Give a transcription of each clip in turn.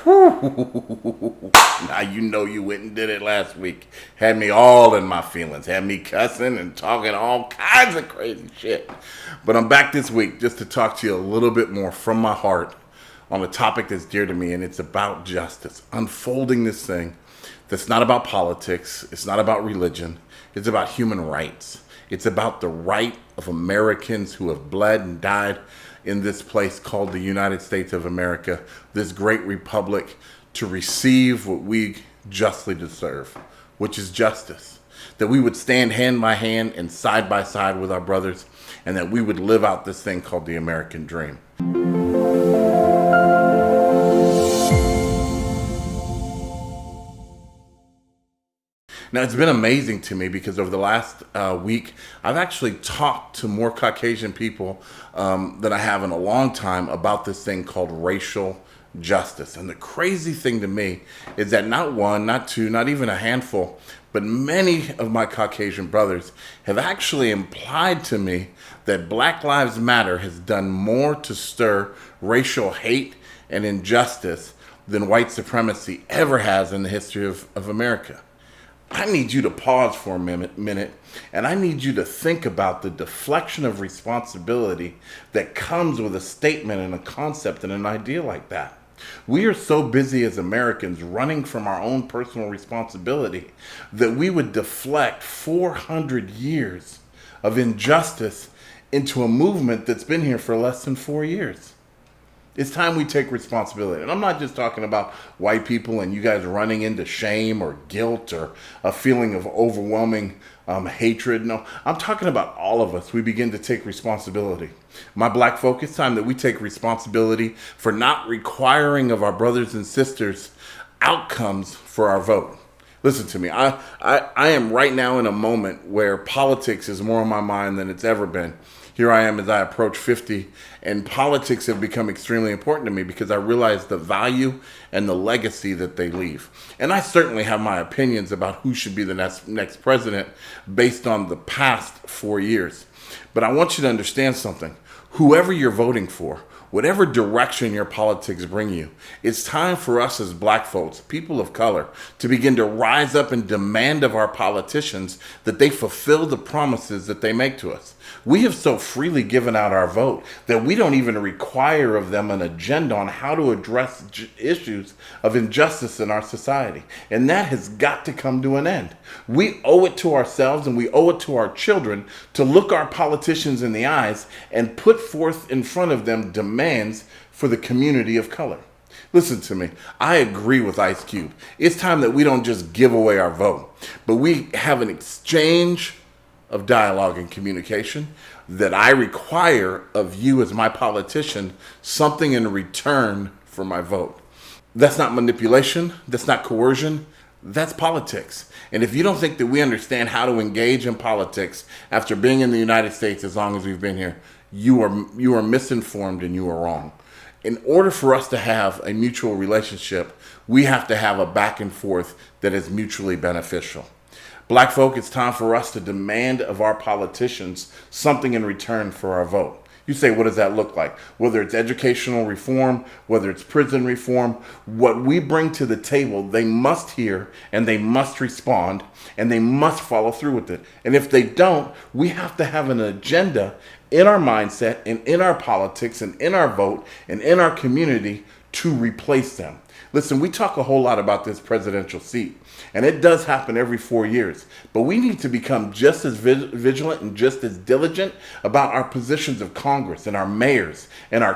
Whew. Now you know you went and did it last week. Had me all in my feelings. Had me cussing and talking all kinds of crazy shit. But I'm back this week just to talk to you a little bit more from my heart on a topic that's dear to me, and it's about justice. Unfolding this thing that's not about politics. It's not about religion. It's about human rights. It's about the right of Americans who have bled and died in this place called the United States of America, this great republic, to receive what we justly deserve, which is justice. That we would stand hand by hand and side by side with our brothers, and that we would live out this thing called the American dream. Now, it's been amazing to me because over the last week, I've actually talked to more Caucasian people than I have in a long time about this thing called racial justice. And the crazy thing to me is that not one, not two, not even a handful, but many of my Caucasian brothers have actually implied to me that Black Lives Matter has done more to stir racial hate and injustice than white supremacy ever has in the history of America. I need you to pause for a minute, and I need you to think about the deflection of responsibility that comes with a statement and a concept and an idea like that. We are so busy as Americans running from our own personal responsibility that we would deflect 400 years of injustice into a movement that's been here for less than 4 years. It's time we take responsibility. And I'm not just talking about white people and you guys running into shame or guilt or a feeling of overwhelming hatred. No, I'm talking about all of us. We begin to take responsibility. My black folk, it's time that we take responsibility for not requiring of our brothers and sisters outcomes for our vote. Listen to me. I am right now in a moment where politics is more on my mind than it's ever been. Here I am as I approach 50, and politics have become extremely important to me because I realize the value and the legacy that they leave. And I certainly have my opinions about who should be the next president based on the past 4 years. But I want you to understand something. Whoever you're voting for, whatever direction your politics bring you, it's time for us as black folks, people of color, to begin to rise up and demand of our politicians that they fulfill the promises that they make to us. We have so freely given out our vote that we don't even require of them an agenda on how to address issues of injustice in our society. And that has got to come to an end. We owe it to ourselves and we owe it to our children to look our politicians in the eyes and put forth in front of them demands for the community of color. Listen to me. I agree with Ice Cube. It's time that we don't just give away our vote, but we have an exchange of dialogue and communication, that I require of you as my politician something in return for my vote. That's not manipulation. That's not coercion. That's politics. And if you don't think that we understand how to engage in politics after being in the United States as long as we've been here, you are misinformed and you are wrong. In order for us to have a mutual relationship, we have to have a back and forth that is mutually beneficial. Black folk, it's time for us to demand of our politicians something in return for our vote. You say, what does that look like? Whether it's educational reform, whether it's prison reform, what we bring to the table, they must hear and they must respond and they must follow through with it. And if they don't, we have to have an agenda in our mindset and in our politics and in our vote and in our community to replace them. Listen, we talk a whole lot about this presidential seat, and it does happen every 4 years. But we need to become just as vigilant and just as diligent about our positions of Congress and our mayors and our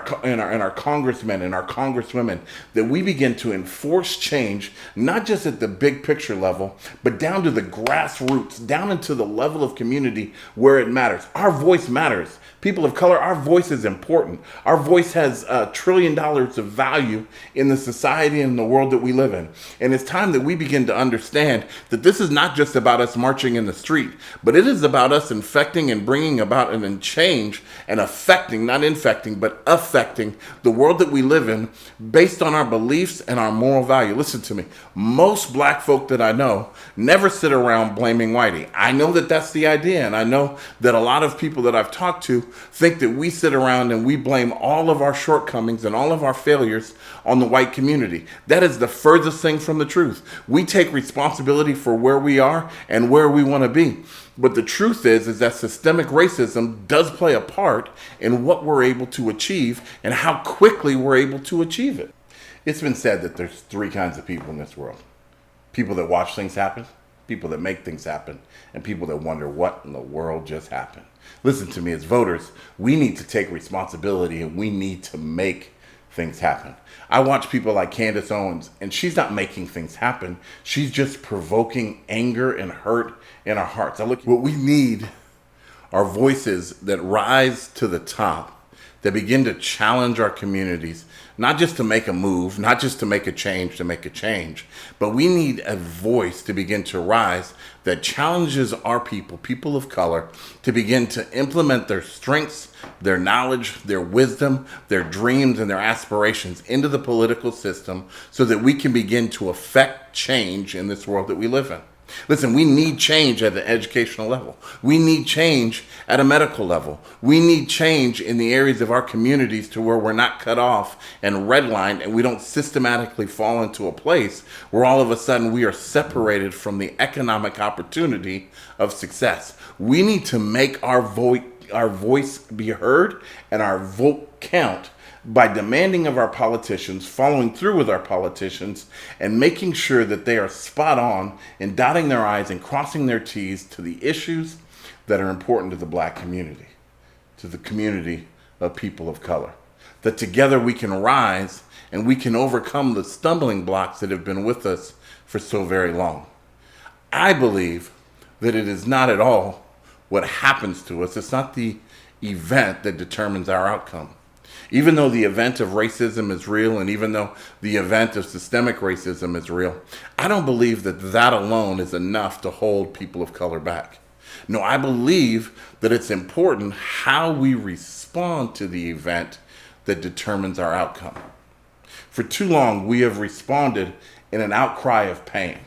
congressmen and our congresswomen, that we begin to enforce change, not just at the big picture level, but down to the grassroots, down into the level of community where it matters. Our voice matters. People of color, our voice is important. Our voice has $1 trillion of value in the society and the world that we live in. And it's time that we begin to understand that this is not just about us marching in the street, but it is about us infecting and bringing about an change and affecting, not infecting, but affecting the world that we live in based on our beliefs and our moral value. Listen to me. Most black folk that I know never sit around blaming whitey. I know that that's the idea, and I know that a lot of people that I've talked to think that we sit around and we blame all of our shortcomings and all of our failures voice on the white community. That is the furthest thing from the truth. We take responsibility for where we are and where we want to be. But the truth is that systemic racism does play a part in what we're able to achieve and how quickly we're able to achieve it. It's been said that there's three kinds of people in this world. People that watch things happen, people that make things happen, and people that wonder what in the world just happened. Listen to me, as voters, we need to take responsibility and we need to make things happen. I watch people like Candace Owens, and she's not making things happen. She's just provoking anger and hurt in our hearts. What we need are voices that rise to the top, that begin to challenge our communities, not just to make a move, not just to make a change, but we need a voice to begin to rise that challenges our people of color, to begin to implement their strengths, their knowledge, their wisdom, their dreams, and their aspirations into the political system so that we can begin to affect change in this world that we live in. Listen, we need change at the educational level. We need change at a medical level. We need change in the areas of our communities to where we're not cut off and redlined and we don't systematically fall into a place where all of a sudden we are separated from the economic opportunity of success. We need to make our voice be heard and our vote count by demanding of our politicians, following through with our politicians, and making sure that they are spot on in dotting their I's and crossing their T's to the issues that are important to the Black community, to the community of people of color. That together we can rise and we can overcome the stumbling blocks that have been with us for so very long. I believe that it is not at all what happens to us. It's not the event that determines our outcome. Even though the event of racism is real, and even though the event of systemic racism is real, I don't believe that that alone is enough to hold people of color back. No, I believe that it's important how we respond to the event that determines our outcome. For too long, we have responded in an outcry of pain.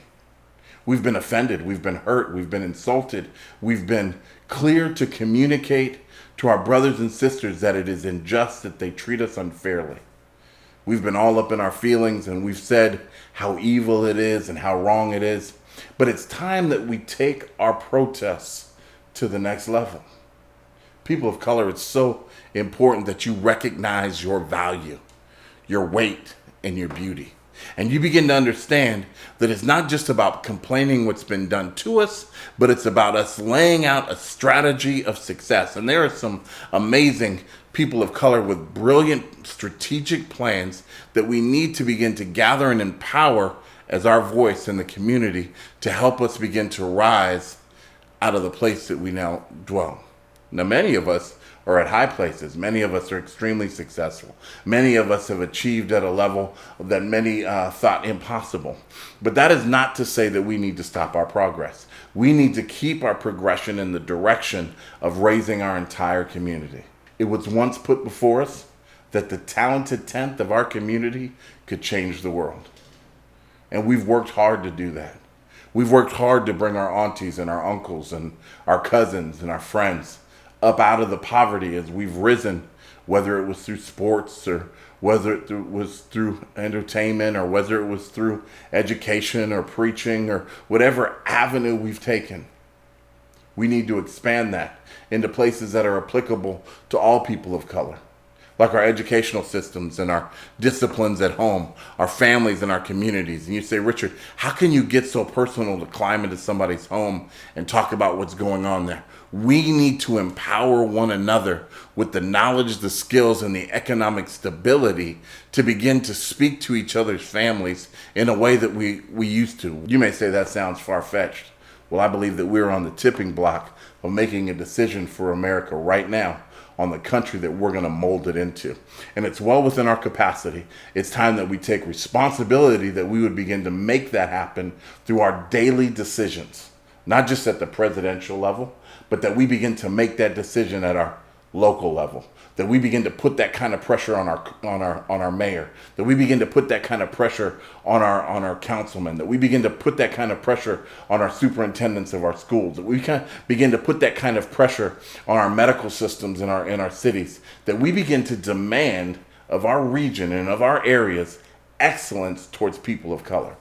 We've been offended, we've been hurt, we've been insulted, we've been clear to communicate to our brothers and sisters that it is unjust that they treat us unfairly. We've been all up in our feelings and we've said how evil it is and how wrong it is. But it's time that we take our protests to the next level. People of color, it's so important that you recognize your value, your weight, and your beauty. And you begin to understand that it's not just about complaining what's been done to us, but it's about us laying out a strategy of success. And there are some amazing people of color with brilliant strategic plans that we need to begin to gather and empower as our voice in the community to help us begin to rise out of the place that we now dwell. Now, many of us are at high places. Many of us are extremely successful. Many of us have achieved at a level that many thought impossible. But that is not to say that we need to stop our progress. We need to keep our progression in the direction of raising our entire community. It was once put before us that the talented tenth of our community could change the world. And we've worked hard to do that. We've worked hard to bring our aunties and our uncles and our cousins and our friends up out of the poverty as we've risen, whether it was through sports or whether it was through entertainment or whether it was through education or preaching or whatever avenue we've taken. We need to expand that into places that are applicable to all people of color, like our educational systems and our disciplines at home, our families and our communities. And you say, Richard, how can you get so personal to climb into somebody's home and talk about what's going on there? We need to empower one another with the knowledge, the skills, and the economic stability to begin to speak to each other's families in a way that we used to. You may say that sounds far-fetched. Well, I believe that we're on the tipping block of making a decision for America right now on the country that we're going to mold it into. And it's well within our capacity. It's time that we take responsibility, that we would begin to make that happen through our daily decisions, not just at the presidential level, but that we begin to make that decision at our local level, that we begin to put that kind of pressure on our mayor, that we begin to put that kind of pressure on our councilmen, that we begin to put that kind of pressure on our superintendents of our schools, that we can begin to put that kind of pressure on our medical systems in our cities, that we begin to demand of our region and of our areas excellence towards people of color.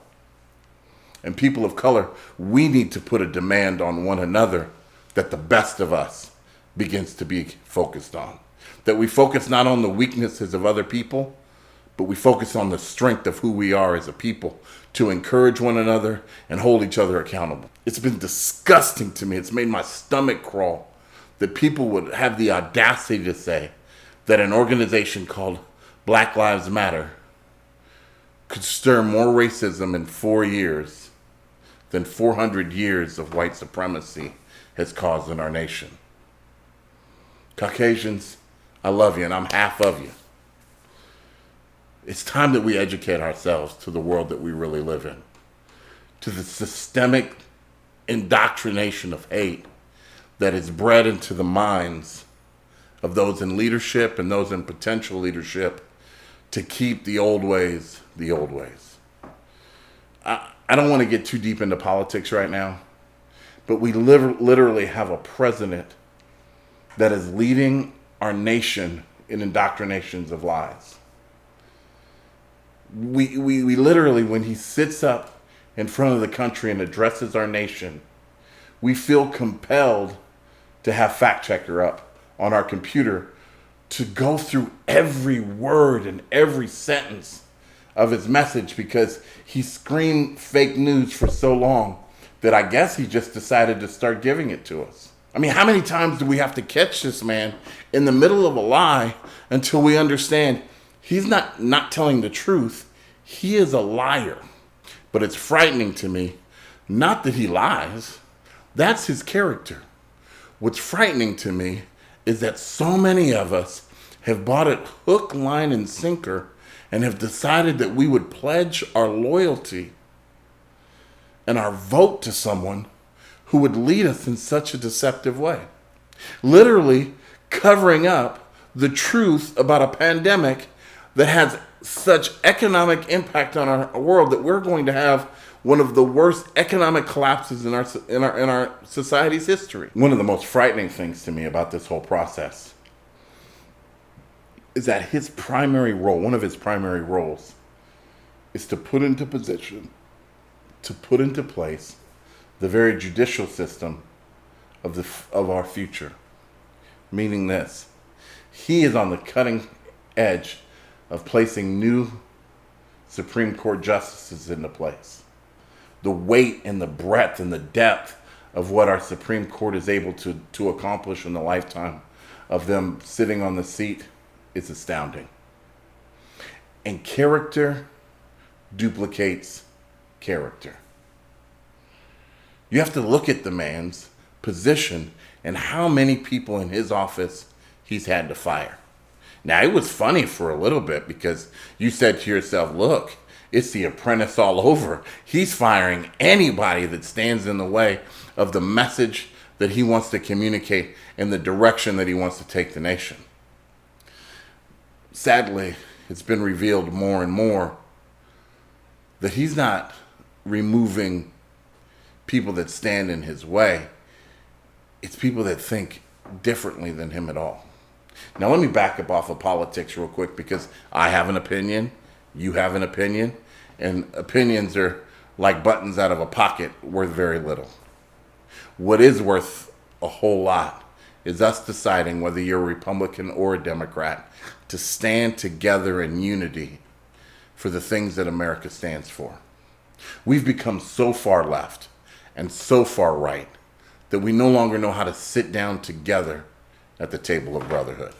And people of color, we need to put a demand on one another that the best of us begins to be focused on. That we focus not on the weaknesses of other people, but we focus on the strength of who we are as a people to encourage one another and hold each other accountable. It's been disgusting to me. It's made my stomach crawl that people would have the audacity to say that an organization called Black Lives Matter could stir more racism in 4 years than 400 years of white supremacy has caused in our nation. Caucasians, I love you and I'm half of you. It's time that we educate ourselves to the world that we really live in, to the systemic indoctrination of hate that is bred into the minds of those in leadership and those in potential leadership to keep the old ways the old ways. I don't want to get too deep into politics right now, but we literally have a president that is leading our nation in indoctrinations of lies. We literally, when he sits up in front of the country and addresses our nation, we feel compelled to have fact checker up on our computer to go through every word and every sentence of his message because he screamed fake news for so long that I guess he just decided to start giving it to us. I mean, how many times do we have to catch this man in the middle of a lie until we understand he's not telling the truth. He is a liar. But it's frightening to me, not that he lies. That's his character. What's frightening to me is that so many of us have bought it hook, line, and sinker and have decided that we would pledge our loyalty and our vote to someone who would lead us in such a deceptive way. Literally covering up the truth about a pandemic that has such economic impact on our world that we're going to have one of the worst economic collapses in our society's history. One of the most frightening things to me about this whole process is that his primary role, one of his primary roles, is to put into position, to put into place the very judicial system of our future. Meaning this, he is on the cutting edge of placing new Supreme Court justices into place. The weight and the breadth and the depth of what our Supreme Court is able to accomplish in the lifetime of them sitting on the seat is astounding. And character duplicates character. You have to look at the man's position and how many people in his office he's had to fire. Now, it was funny for a little bit because you said to yourself, look, it's The Apprentice all over. He's firing anybody that stands in the way of the message that he wants to communicate and the direction that he wants to take the nation. Sadly, it's been revealed more and more that he's not removing people that stand in his way. It's people that think differently than him at all. Now, let me back up off of politics real quick because I have an opinion, you have an opinion, and opinions are like buttons out of a pocket worth very little. What is worth a whole lot is us deciding whether you're a Republican or a Democrat to stand together in unity for the things that America stands for. We've become so far left and so far right that we no longer know how to sit down together at the table of brotherhood.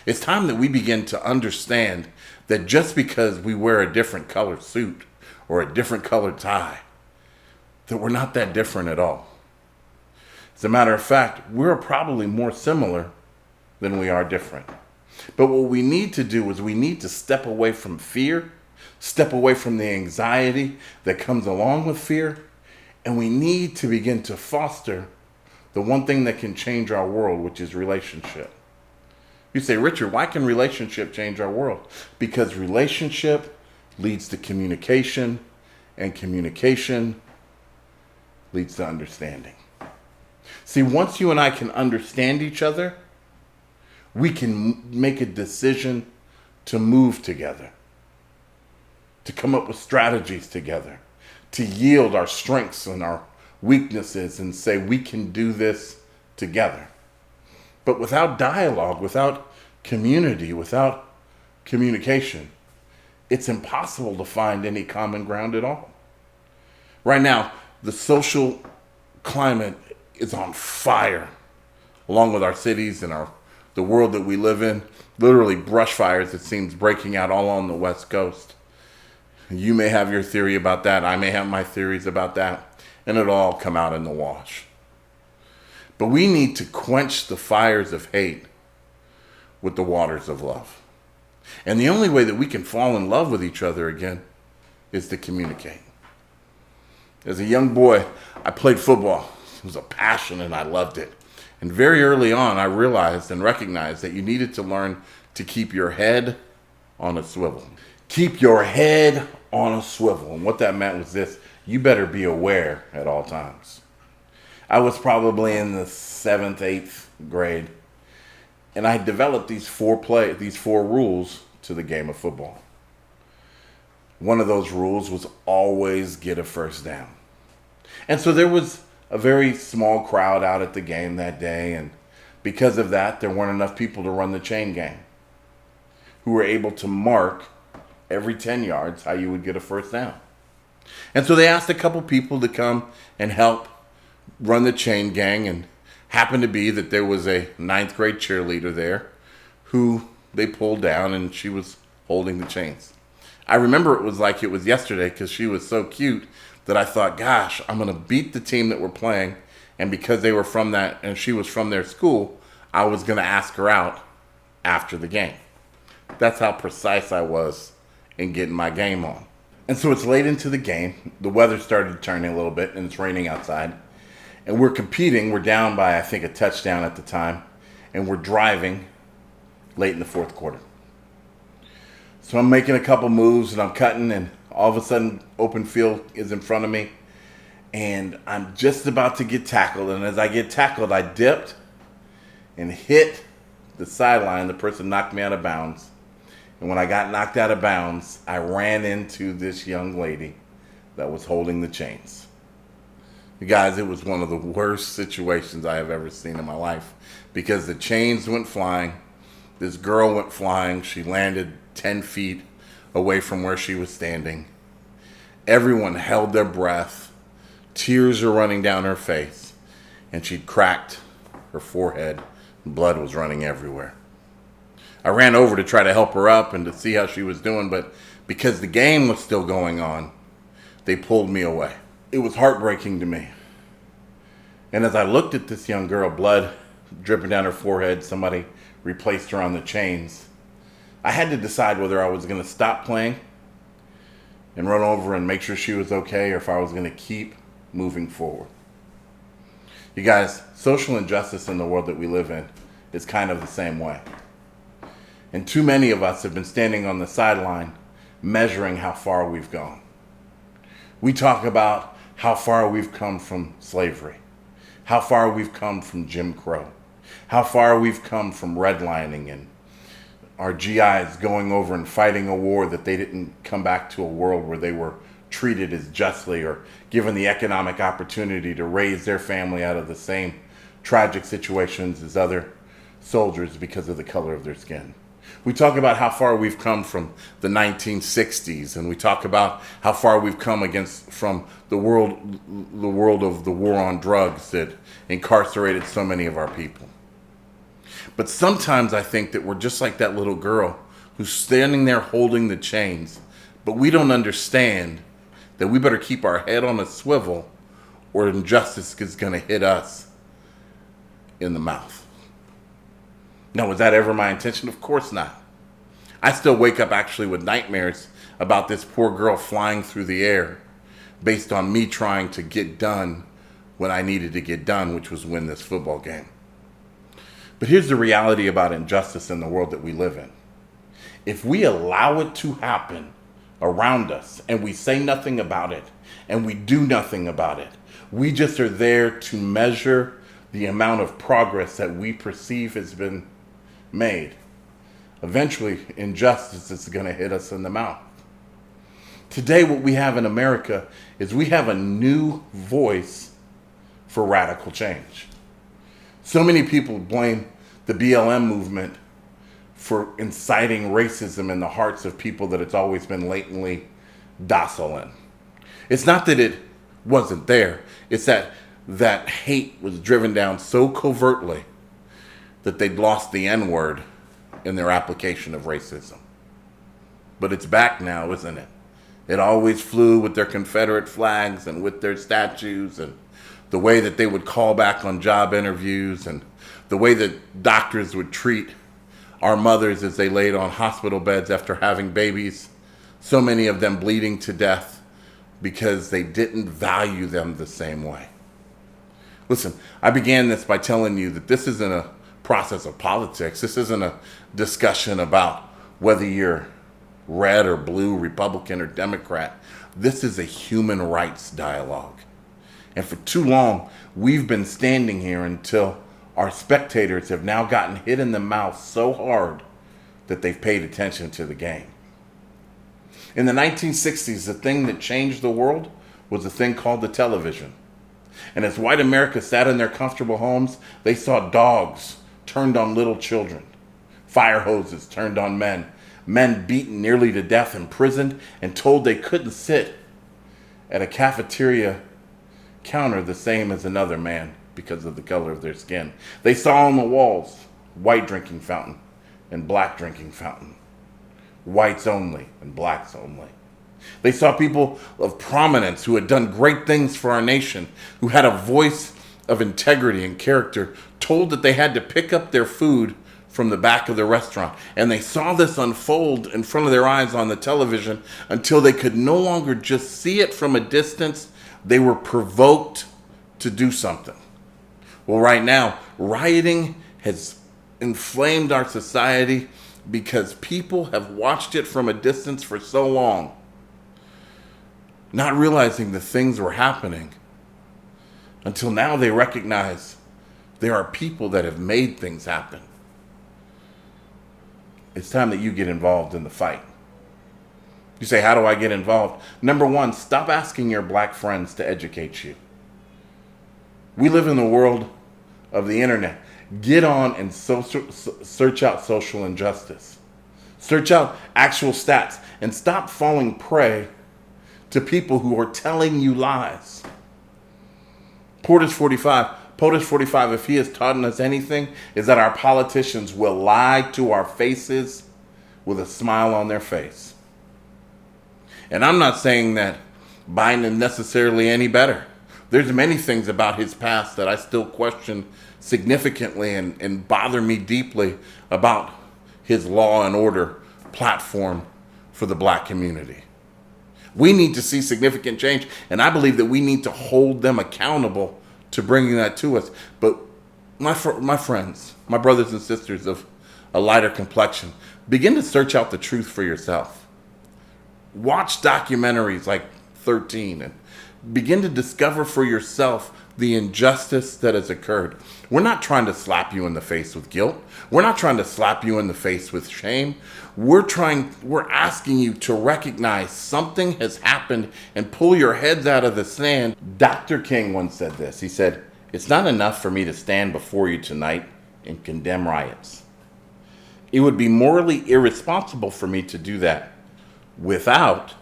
It's time that we begin to understand that just because we wear a different colored suit or a different colored tie, that we're not that different at all. As a matter of fact, we're probably more similar than we are different. But what we need to do is we need to step away from fear, step away from the anxiety that comes along with fear, and we need to begin to foster the one thing that can change our world, which is relationship. You say, Richard, why can relationship change our world? Because relationship leads to communication, and communication leads to understanding. See, once you and I can understand each other, we can make a decision to move together, to come up with strategies together, to yield our strengths and our weaknesses and say we can do this together. But without dialogue, without community, without communication, it's impossible to find any common ground at all. Right now, the social climate is on fire, along with our cities and the world that we live in. Literally brush fires, it seems, breaking out all on the West Coast. You may have your theory about that. I may have my theories about that. And it'll all come out in the wash. But we need to quench the fires of hate with the waters of love. And the only way that we can fall in love with each other again is to communicate. As a young boy, I played football. It was a passion and I loved it. And very early on, I realized and recognized that you needed to learn to keep your head on a swivel. Keep your head on a swivel. And what that meant was this: you better be aware at all times. I was probably in the 7th, 8th grade, and I developed these four rules to the game of football. One of those rules was always get a first down. And so there was a very small crowd out at the game that day, and because of that, there weren't enough people to run the chain gang who were able to mark every 10 yards how you would get a first down. And so they asked a couple people to come and help run the chain gang, and happened to be that there was a 9th grade cheerleader there who they pulled down, and she was holding the chains. I remember it was like it was yesterday because she was so cute that I thought, gosh, I'm going to beat the team that we're playing. And because they were from that, and she was from their school, I was going to ask her out after the game. That's how precise I was in getting my game on. And so it's late into the game. The weather started turning a little bit, and it's raining outside. And we're competing. We're down by, I think, a touchdown at the time. And we're driving late in the 4th quarter. So I'm making a couple moves, and I'm cutting, and all of a sudden, open field is in front of me. And I'm just about to get tackled. And as I get tackled, I dipped and hit the sideline. The person knocked me out of bounds. And when I got knocked out of bounds, I ran into this young lady that was holding the chains. You guys, it was one of the worst situations I have ever seen in my life because the chains went flying. This girl went flying. She landed 10 feet away from where she was standing. Everyone held their breath. Tears were running down her face. And she'd cracked her forehead. Blood was running everywhere. I ran over to try to help her up and to see how she was doing, but because the game was still going on, they pulled me away. It was heartbreaking to me. And as I looked at this young girl, blood dripping down her forehead, somebody replaced her on the chains, I had to decide whether I was going to stop playing and run over and make sure she was okay, or if I was going to keep moving forward. You guys, social injustice in the world that we live in is kind of the same way. And too many of us have been standing on the sideline measuring how far we've gone. We talk about how far we've come from slavery, how far we've come from Jim Crow, how far we've come from redlining and our GIs going over and fighting a war that they didn't come back to a world where they were treated as justly or given the economic opportunity to raise their family out of the same tragic situations as other soldiers because of the color of their skin. We talk about how far we've come from the 1960s, and we talk about how far we've come from the world of the war on drugs that incarcerated so many of our people. But sometimes I think that we're just like that little girl who's standing there holding the chains, but we don't understand that we better keep our head on a swivel or injustice is going to hit us in the mouth. Now, was that ever my intention? Of course not. I still wake up actually with nightmares about this poor girl flying through the air based on me trying to get done what I needed to get done, which was win this football game. But here's the reality about injustice in the world that we live in. If we allow it to happen around us and we say nothing about it and we do nothing about it, we just are there to measure the amount of progress that we perceive has been made. eventually injustice is going to hit us in the mouth. Today, what we have in America is we have a new voice for radical change. So many people blame the BLM movement for inciting racism in the hearts of people that it's always been latently docile in. It's not that it wasn't there. It's that hate was driven down so covertly that they'd lost the N-word in their application of racism. But it's back now, isn't it? It always flew with their Confederate flags and with their statues, and the way that they would call back on job interviews, and the way that doctors would treat our mothers as they laid on hospital beds after having babies, so many of them bleeding to death because they didn't value them the same way. Listen, I began this by telling you that this isn't a process of politics. This isn't a discussion about whether you're red or blue, Republican or Democrat. This is a human rights dialogue. And for too long, we've been standing here until our spectators have now gotten hit in the mouth so hard that they've paid attention to the game. In the 1960s, the thing that changed the world was a thing called the television. And as white America sat in their comfortable homes, they saw dogs turned on little children, fire hoses turned on men, men beaten nearly to death, imprisoned, and told they couldn't sit at a cafeteria counter the same as another man because of the color of their skin. They saw on the walls white drinking fountain and black drinking fountain, whites only and blacks only. They saw people of prominence who had done great things for our nation, who had a voice of integrity and character, told that they had to pick up their food from the back of the restaurant. And they saw this unfold in front of their eyes on the television until they could no longer just see it from a distance. They were provoked to do something. Well, right now, rioting has inflamed our society because people have watched it from a distance for so long, not realizing the things were happening, until now they recognize there are people that have made things happen. It's time that you get involved in the fight. You say, how do I get involved? Number one, stop asking your black friends to educate you. We live in the world of the internet. Get on and search out social injustice. Search out actual stats and stop falling prey to people who are telling you lies. POTUS 45, if he has taught us anything, is that our politicians will lie to our faces with a smile on their face. And I'm not saying that Biden is necessarily any better. There's many things about his past that I still question significantly and bother me deeply about his law and order platform for the black community. We need to see significant change, and I believe that we need to hold them accountable to bringing that to us. But my friends, my brothers and sisters of a lighter complexion, begin to search out the truth for yourself. Watch documentaries like 13 and begin to discover for yourself the injustice that has occurred. We're not trying to slap you in the face with guilt. We're not trying to slap you in the face with shame. We're asking you to recognize something has happened and pull your heads out of the sand. Dr. King once said this. He said, "It's not enough for me to stand before you tonight and condemn riots. It would be morally irresponsible for me to do that without,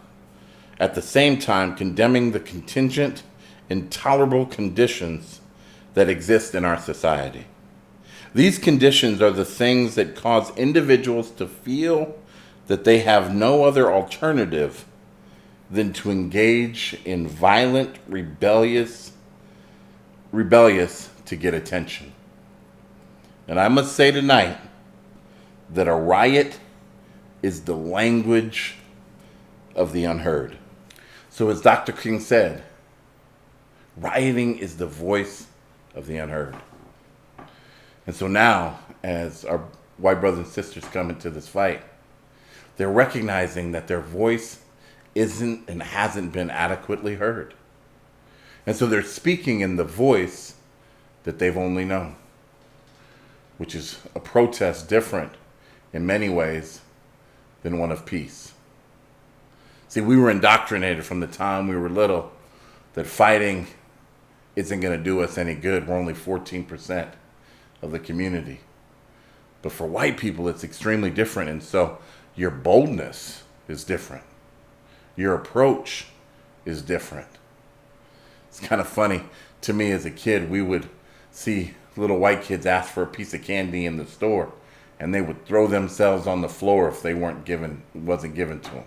at the same time, condemning the contingent, intolerable conditions that exist in our society. These conditions are the things that cause individuals to feel that they have no other alternative than to engage in violent, rebellious to get attention." And I must say tonight that a riot is the language of the unheard. So as Dr. King said, rioting is the voice of the unheard. And so now, as our white brothers and sisters come into this fight, they're recognizing that their voice isn't and hasn't been adequately heard. And so they're speaking in the voice that they've only known, which is a protest different in many ways than one of peace. See, we were indoctrinated from the time we were little that fighting isn't going to do us any good. We're only 14% of the community. But for white people, it's extremely different. And so your boldness is different. Your approach is different. It's kind of funny to me as a kid, we would see little white kids ask for a piece of candy in the store, and they would throw themselves on the floor if wasn't given to them.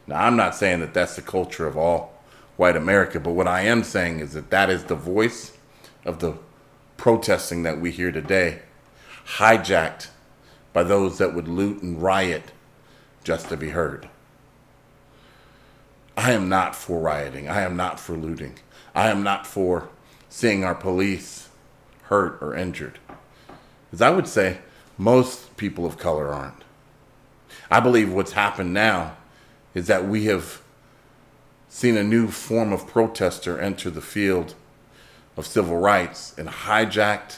Now, I'm not saying that that's the culture of all white America, but what I am saying is that that is the voice of the protesting that we hear today, hijacked by those that would loot and riot just to be heard. I am not for rioting. I am not for looting. I am not for seeing our police hurt or injured. As I would say, most people of color aren't. I believe what's happened now is that we have seen a new form of protester enter the field of civil rights and hijacked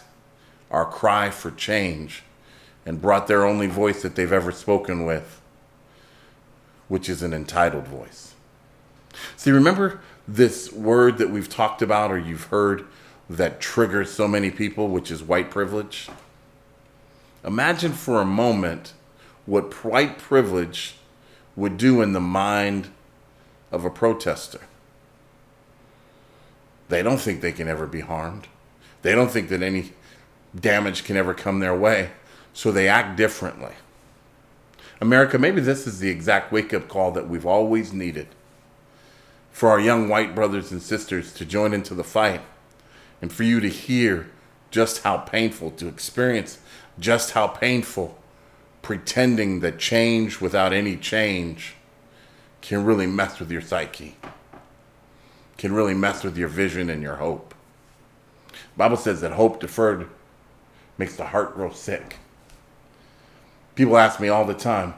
our cry for change and brought their only voice that they've ever spoken with, which is an entitled voice. See, remember this word that we've talked about or you've heard that triggers so many people, which is white privilege? Imagine for a moment what white privilege would do in the mind of a protester. They don't think they can ever be harmed. They don't think that any damage can ever come their way, so they act differently. America, maybe this is the exact wake-up call that we've always needed for our young white brothers and sisters to join into the fight and for you to hear just how painful, to experience just how painful pretending that change without any change can really mess with your psyche, can really mess with your vision and your hope. The Bible says that hope deferred makes the heart grow sick. People ask me all the time,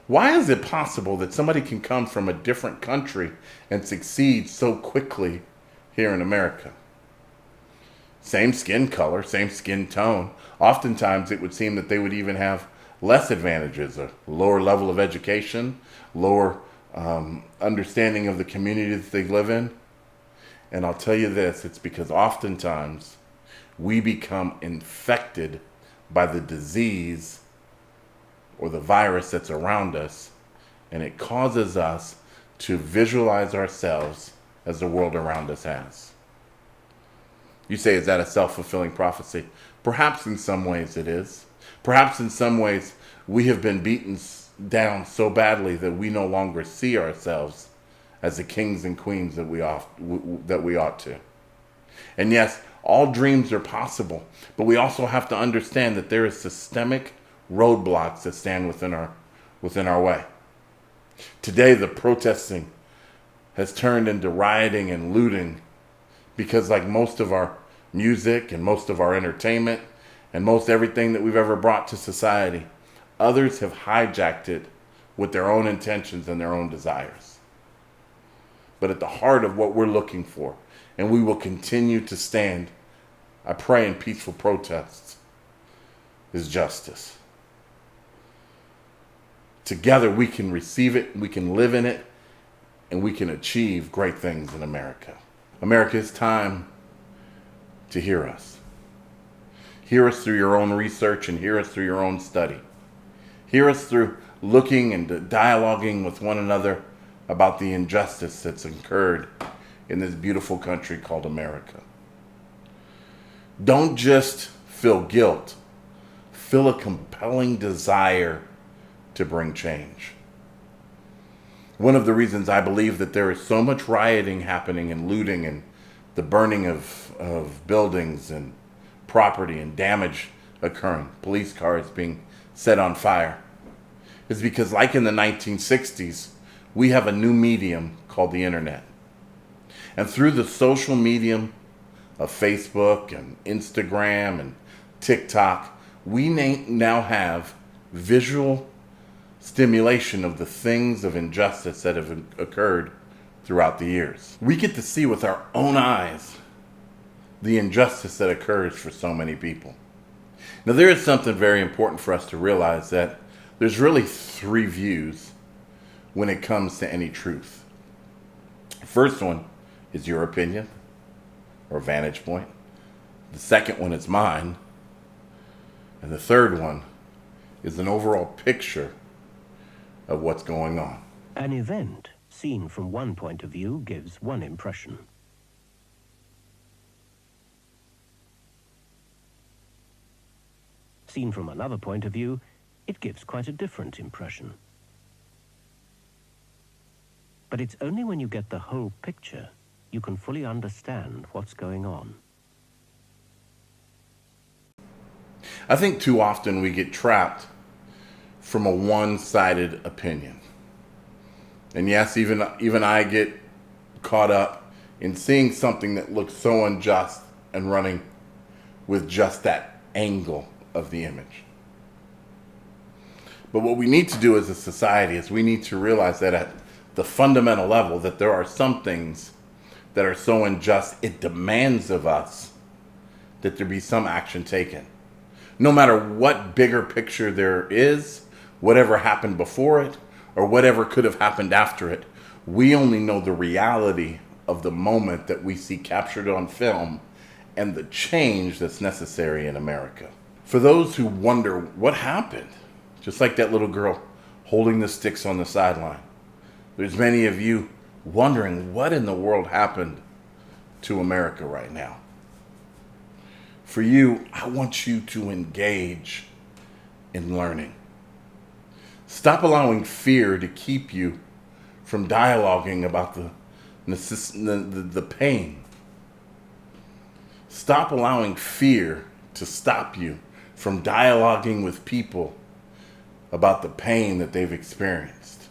why is it possible that somebody can come from a different country and succeed so quickly here in America? Same skin color, same skin tone. Oftentimes it would seem that they would even have less advantages, a lower level of education, lower understanding of the community that they live in. And I'll tell you this, it's because oftentimes we become infected by the disease or the virus that's around us, and it causes us to visualize ourselves as the world around us has. You say, is that a self-fulfilling prophecy? Perhaps in some ways it is. Perhaps in some ways we have been beaten down so badly that we no longer see ourselves as the kings and queens that we ought to. And yes, all dreams are possible, but we also have to understand that there is systemic roadblocks that stand within our way. Today, the protesting has turned into rioting and looting because, like most of our music and most of our entertainment and most everything that we've ever brought to society, others have hijacked it with their own intentions and their own desires. But at the heart of what we're looking for, and we will continue to stand, I pray, in peaceful protests, is justice. Together we can receive it, we can live in it, and we can achieve great things in America. America, it's time to hear us. Hear us through your own research and hear us through your own study. Hear us through looking and dialoguing with one another about the injustice that's occurred in this beautiful country called America. Don't just feel guilt. Feel a compelling desire to bring change. One of the reasons I believe that there is so much rioting happening and looting and the burning of buildings and property and damage occurring, police cars being set on fire, is because, like in the 1960s, we have a new medium called the internet. And through the social medium of Facebook and Instagram and TikTok, we now have visual stimulation of the things of injustice that have occurred throughout the years. We get to see with our own eyes the injustice that occurs for so many people. Now, there is something very important for us to realize, that there's really three views when it comes to any truth. The first one is your opinion or vantage point. The second one is mine. And the third one is an overall picture of what's going on. An event seen from one point of view gives one impression. Seen from another point of view, it gives quite a different impression. But it's only when you get the whole picture you can fully understand what's going on. I think too often we get trapped from a one-sided opinion. And yes, even I get caught up in seeing something that looks so unjust and running with just that angle of the image. But what we need to do as a society is we need to realize that at the fundamental level, that there are some things that are so unjust, it demands of us that there be some action taken. No matter what bigger picture there is, whatever happened before it, or whatever could have happened after it, we only know the reality of the moment that we see captured on film and the change that's necessary in America. For those who wonder what happened, just like that little girl holding the sticks on the sideline, there's many of you wondering what in the world happened to America right now. For you, I want you to engage in learning. Stop allowing fear to keep you from dialoguing about the pain. Stop allowing fear to stop you from dialoguing with people about the pain that they've experienced.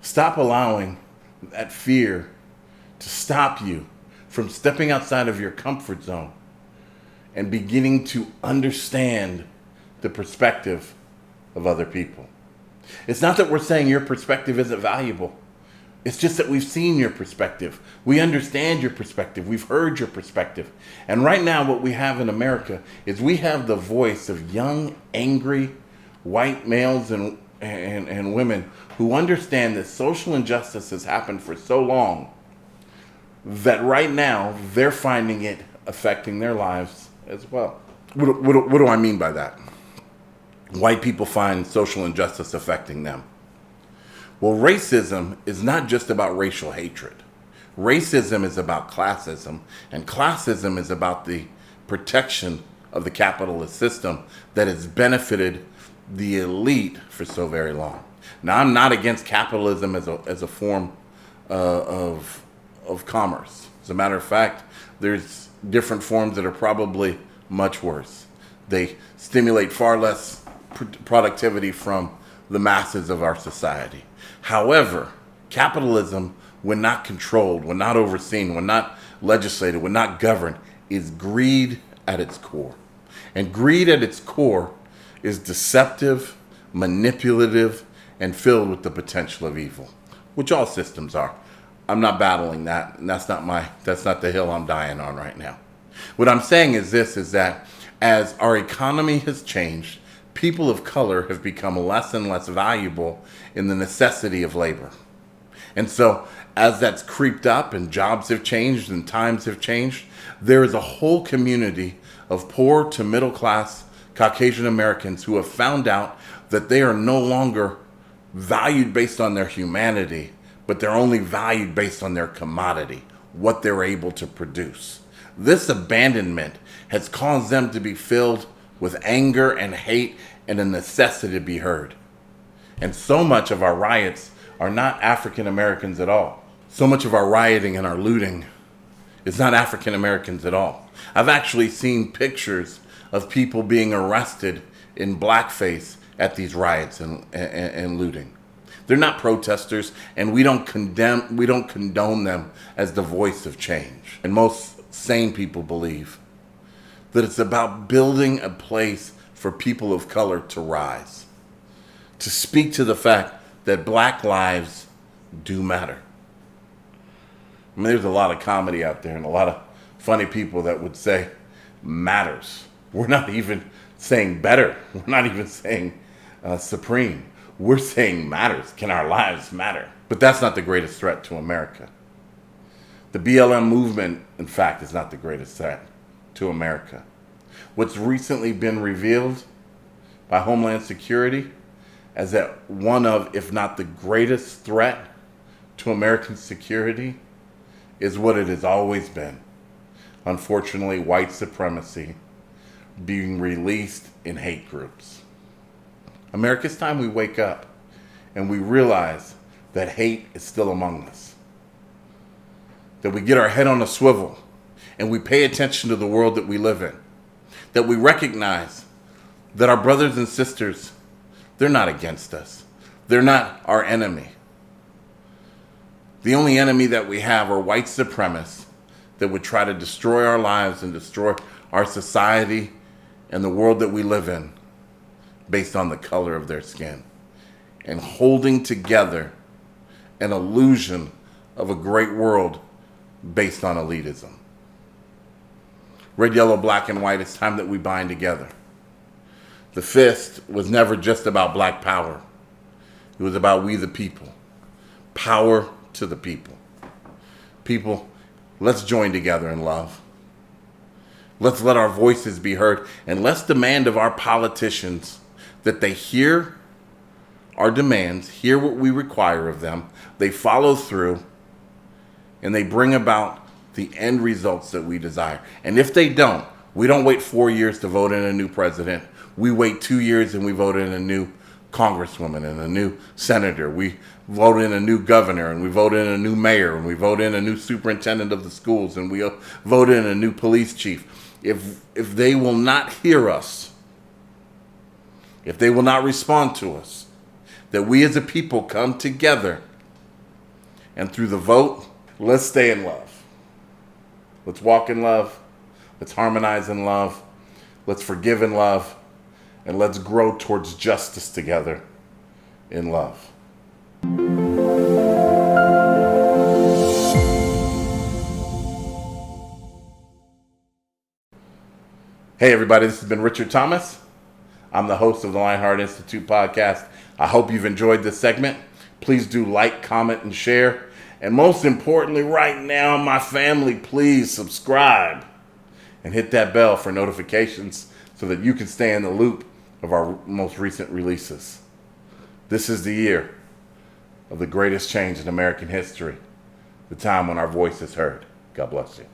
Stop allowing that fear to stop you from stepping outside of your comfort zone and beginning to understand the perspective of other people. It's not that we're saying your perspective isn't valuable. It's just that we've seen your perspective. We understand your perspective. We've heard your perspective. And right now what we have in America is we have the voice of young, angry, white males and women who understand that social injustice has happened for so long that right now they're finding it affecting their lives as well. What do I mean by that? White people find social injustice affecting them. Well, racism is not just about racial hatred. Racism is about classism, and classism is about the protection of the capitalist system that has benefited the elite for so very long. Now, I'm not against capitalism as a form of commerce. As a matter of fact, there's different forms that are probably much worse. They stimulate far less productivity from the masses of our society. However, capitalism, when not controlled, when not overseen, when not legislated, when not governed, is greed at its core. And greed at its core is deceptive, manipulative, and filled with the potential of evil, which all systems are. I'm not battling that, and that's not the hill I'm dying on right now. What I'm saying is this, is that as our economy has changed, people of color have become less and less valuable in the necessity of labor. And so as that's creeped up and jobs have changed and times have changed, there is a whole community of poor to middle class Caucasian Americans who have found out that they are no longer valued based on their humanity, but they're only valued based on their commodity, what they're able to produce. This abandonment has caused them to be filled with anger and hate and a necessity to be heard. And so much of our riots are not African Americans at all. So much of our rioting and our looting is not African Americans at all. I've actually seen pictures of people being arrested in blackface at these riots and looting. They're not protesters, and we don't condone them as the voice of change. And most sane people believe that it's about building a place for people of color to rise, to speak to the fact that black lives do matter. I mean, there's a lot of comedy out there and a lot of funny people that would say matters. We're not even saying better. We're not even saying supreme. We're saying matters. Can our lives matter? But that's not the greatest threat to America. The BLM movement, in fact, is not the greatest threat to America. What's recently been revealed by Homeland Security as that one of, if not the greatest threat to American security is what it has always been. Unfortunately, white supremacy being released in hate groups. America, it's time we wake up and we realize that hate is still among us. That we get our head on a swivel and we pay attention to the world that we live in. That we recognize that our brothers and sisters, they're not against us. They're not our enemy. The only enemy that we have are white supremacists that would try to destroy our lives and destroy our society and the world that we live in based on the color of their skin. And holding together an illusion of a great world based on elitism. Red, yellow, black, and white, it's time that we bind together. The fist was never just about black power. It was about we the people. Power to the people. People, let's join together in love. Let's let our voices be heard, and let's demand of our politicians that they hear our demands, hear what we require of them, they follow through, and they bring about the end results that we desire. And if they don't, we don't wait 4 years to vote in a new president. We wait 2 years and we vote in a new congresswoman and a new senator. We vote in a new governor, and we vote in a new mayor, and we vote in a new superintendent of the schools, and we vote in a new police chief. If they will not hear us, if they will not respond to us, that we as a people come together and through the vote, let's stay in love. Let's walk in love. Let's harmonize in love. Let's forgive in love. And let's grow towards justice together in love. Hey everybody, this has been Richard Thomas. I'm the host of the Lionheart Institute podcast. I hope you've enjoyed this segment. Please do like, comment, and share. And most importantly, right now, my family, please subscribe and hit that bell for notifications so that you can stay in the loop of our most recent releases. This is the year of the greatest change in American history, the time when our voice is heard. God bless you.